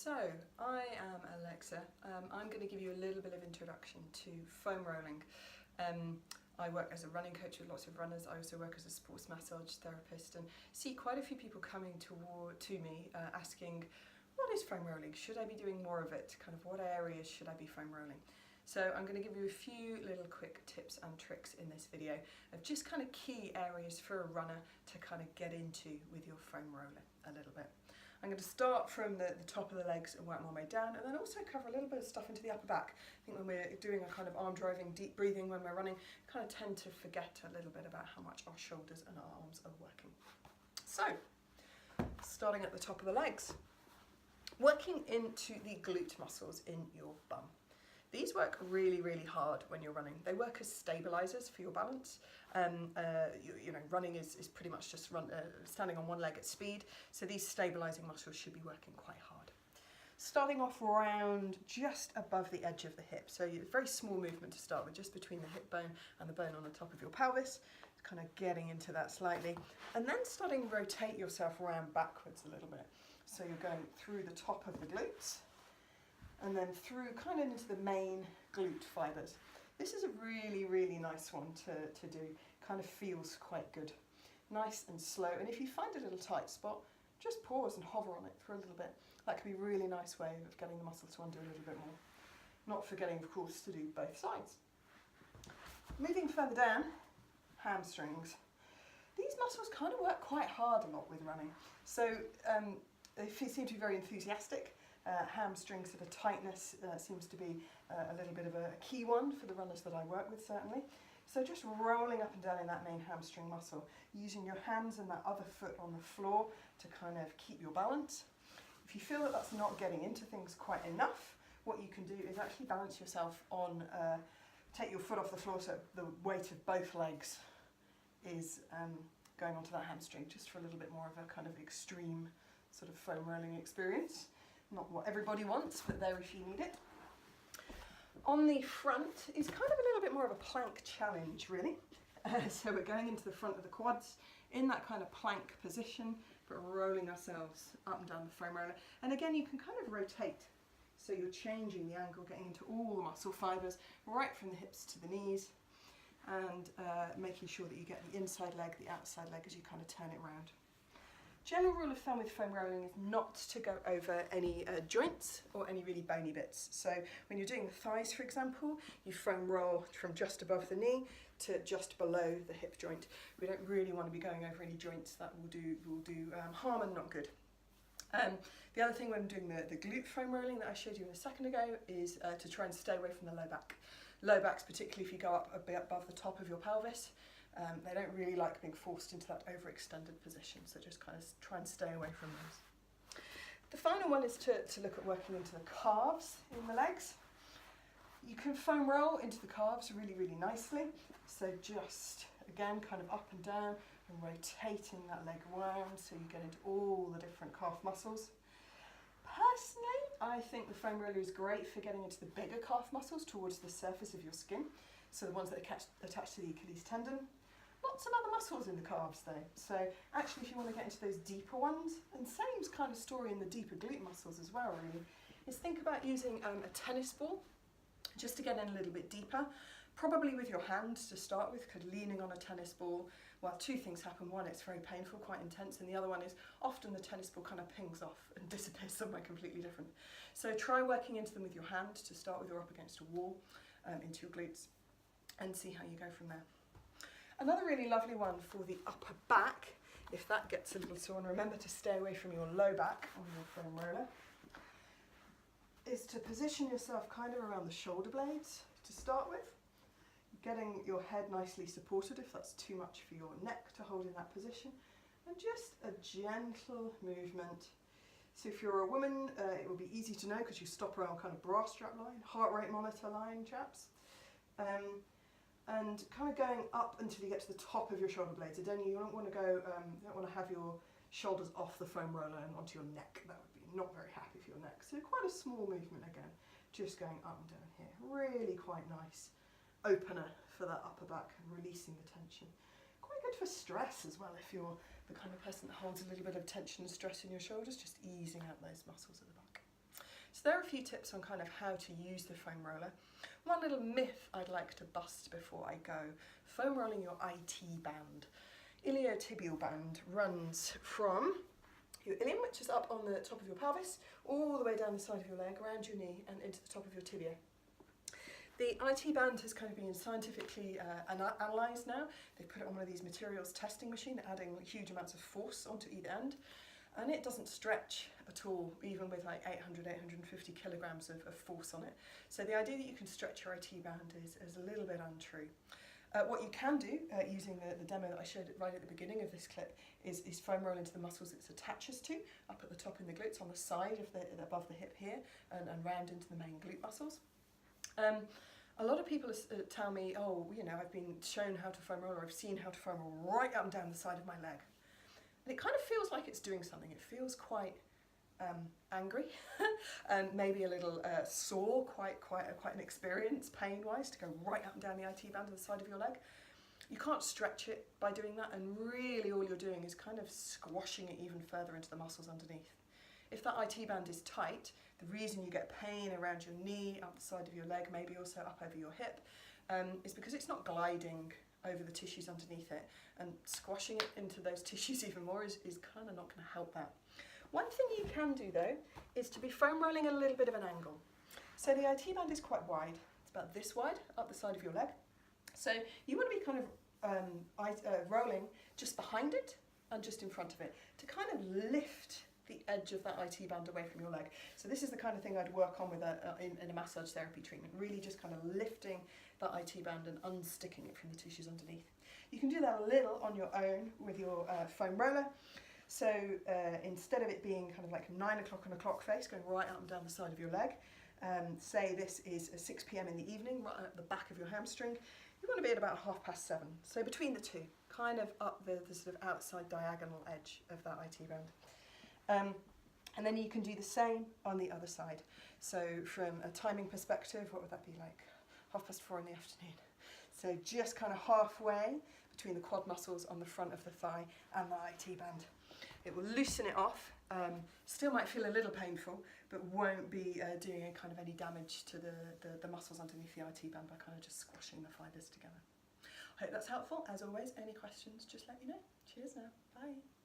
So, I am Alexa. I'm going to give you a little bit of introduction to foam rolling. I work as a running coach with lots of runners. I also work as a sports massage therapist and see quite a few people coming to me asking, what is foam rolling? Should I be doing more of it? Kind of what areas should I be foam rolling? So I'm going to give you a few little quick tips and tricks in this video of just kind of key areas for a runner to kind of get into with your foam roller a little bit. I'm going to start from the top of the legs and work my way down, and then also cover a little bit of stuff into the upper back. I think when we're doing a kind of arm driving, deep breathing when we're running, we kind of tend to forget a little bit about how much our shoulders and our arms are working. So, starting at the top of the legs, working into the glute muscles in your bum. These work really, really hard when you're running. They work as stabilizers for your balance. Running is pretty much just standing on one leg at speed, so these stabilizing muscles should be working quite hard. Starting off around just above the edge of the hip, so a very small movement to start with, just between the hip bone and the bone on the top of your pelvis, kind of getting into that slightly, and then starting to rotate yourself around backwards a little bit. So you're going through the top of the glutes, and then through kind of into the main glute fibres. This is a really, really nice one to do. Kind of feels quite good. Nice and slow, and if you find a little tight spot, just pause and hover on it for a little bit. That can be a really nice way of getting the muscle to undo a little bit more. Not forgetting, of course, to do both sides. Moving further down, hamstrings. These muscles kind of work quite hard a lot with running. So they seem to be very enthusiastic. Hamstring sort of tightness seems to be a little bit of a key one for the runners that I work with, certainly. So just rolling up and down in that main hamstring muscle, using your hands and that other foot on the floor to kind of keep your balance. If you feel that that's not getting into things quite enough, what you can do is actually balance yourself on, take your foot off the floor so the weight of both legs is going onto that hamstring, just for a little bit more of a kind of extreme sort of foam rolling experience. Not what everybody wants, but there if you need it. On the front is kind of a little bit more of a plank challenge, really. So we're going into the front of the quads in that kind of plank position, but rolling ourselves up and down the foam roller. And again, you can kind of rotate. So you're changing the angle, getting into all the muscle fibres, right from the hips to the knees, and making sure that you get the inside leg, the outside leg as you kind of turn it around. General rule of thumb with foam rolling is not to go over any joints or any really bony bits. So when you're doing the thighs, for example, you foam roll from just above the knee to just below the hip joint. We don't really want to be going over any joints. That will do harm and not good. The other thing when doing the glute foam rolling that I showed you a second ago is to try and stay away from the low back. Low backs, particularly if you go up a bit above the top of your pelvis, they don't really like being forced into that overextended position, so just kind of try and stay away from those. The final one is to look at working into the calves in the legs. You can foam roll into the calves really, really nicely. So just, again, kind of up and down and rotating that leg around so you get into all the different calf muscles. Personally, I think the foam roller is great for getting into the bigger calf muscles towards the surface of your skin. So the ones that are attached to the Achilles tendon. Lots of other muscles in the calves though. So actually if you want to get into those deeper ones, and same kind of story in the deeper glute muscles as well really, is think about using a tennis ball just to get in a little bit deeper. Probably with your hand to start with, because leaning on a tennis ball, well, two things happen. One, it's very painful, quite intense, and the other one is often the tennis ball kind of pings off and disappears somewhere completely different. So try working into them with your hand to start with, or up against a wall, into your glutes, and see how you go from there. Another really lovely one for the upper back, if that gets a little sore, and remember to stay away from your low back on your foam roller, is to position yourself kind of around the shoulder blades to start with, getting your head nicely supported if that's too much for your neck to hold in that position, and just a gentle movement. So if you're a woman, it will be easy to know because you stop around kind of bra strap line, heart rate monitor line, chaps. And kind of going up until you get to the top of your shoulder blades. You don't want to go, you don't want to have your shoulders off the foam roller and onto your neck. That would be not very happy for your neck. So quite a small movement again, just going up and down here. Really quite nice opener for that upper back and releasing the tension. Quite good for stress as well, if you're the kind of person that holds a little bit of tension and stress in your shoulders, just easing out those muscles at the back. So there are a few tips on kind of how to use the foam roller. One little myth I'd like to bust before I go: foam rolling your IT band. Iliotibial band runs from your ilium, which is up on the top of your pelvis, all the way down the side of your leg, around your knee and into the top of your tibia. The IT band has kind of been scientifically analysed now. They put it on one of these materials testing machines, adding huge amounts of force onto either end, and it doesn't stretch at all, even with like 800, 850 kilograms of force on it. So the idea that you can stretch your IT band is a little bit untrue. What you can do, using the demo that I showed right at the beginning of this clip, is foam roll into the muscles it attaches to, up at the top in the glutes, on the side of above the hip here, and round into the main glute muscles. A lot of people tell me, oh, you know, I've been shown how to foam roll, or I've seen how to foam roll right up and down the side of my leg. And it kind of feels like it's doing something. It feels quite angry, and maybe a little sore, quite an experience pain-wise, to go right up and down the IT band to the side of your leg. You can't stretch it by doing that, and really all you're doing is kind of squashing it even further into the muscles underneath. If that IT band is tight, the reason you get pain around your knee, up the side of your leg, maybe also up over your hip, is because it's not gliding over the tissues underneath it, and squashing it into those tissues even more is kind of not going to help that. One thing you can do though is to be foam rolling at a little bit of an angle. So the IT band is quite wide, it's about this wide up the side of your leg. So you want to be kind of rolling just behind it and just in front of it to kind of lift the edge of that IT band away from your leg. So this is the kind of thing I'd work on with in a massage therapy treatment, really just kind of lifting that IT band and unsticking it from the tissues underneath. You can do that a little on your own with your foam roller. So instead of it being kind of like 9 o'clock on a clock face, going right up and down the side of your leg, say this is 6 p.m. in the evening, right at the back of your hamstring, you want to be at about 7:30. So between the two, kind of up the sort of outside diagonal edge of that IT band. And then you can do the same on the other side. So from a timing perspective, what would that be like? 4:30 in the afternoon. So just kind of halfway between the quad muscles on the front of the thigh and the IT band. It will loosen it off, still might feel a little painful, but won't be doing any damage to the muscles underneath the IT band by kind of just squashing the fibres together. I hope that's helpful. As always, any questions, just let me know. Cheers now. Bye.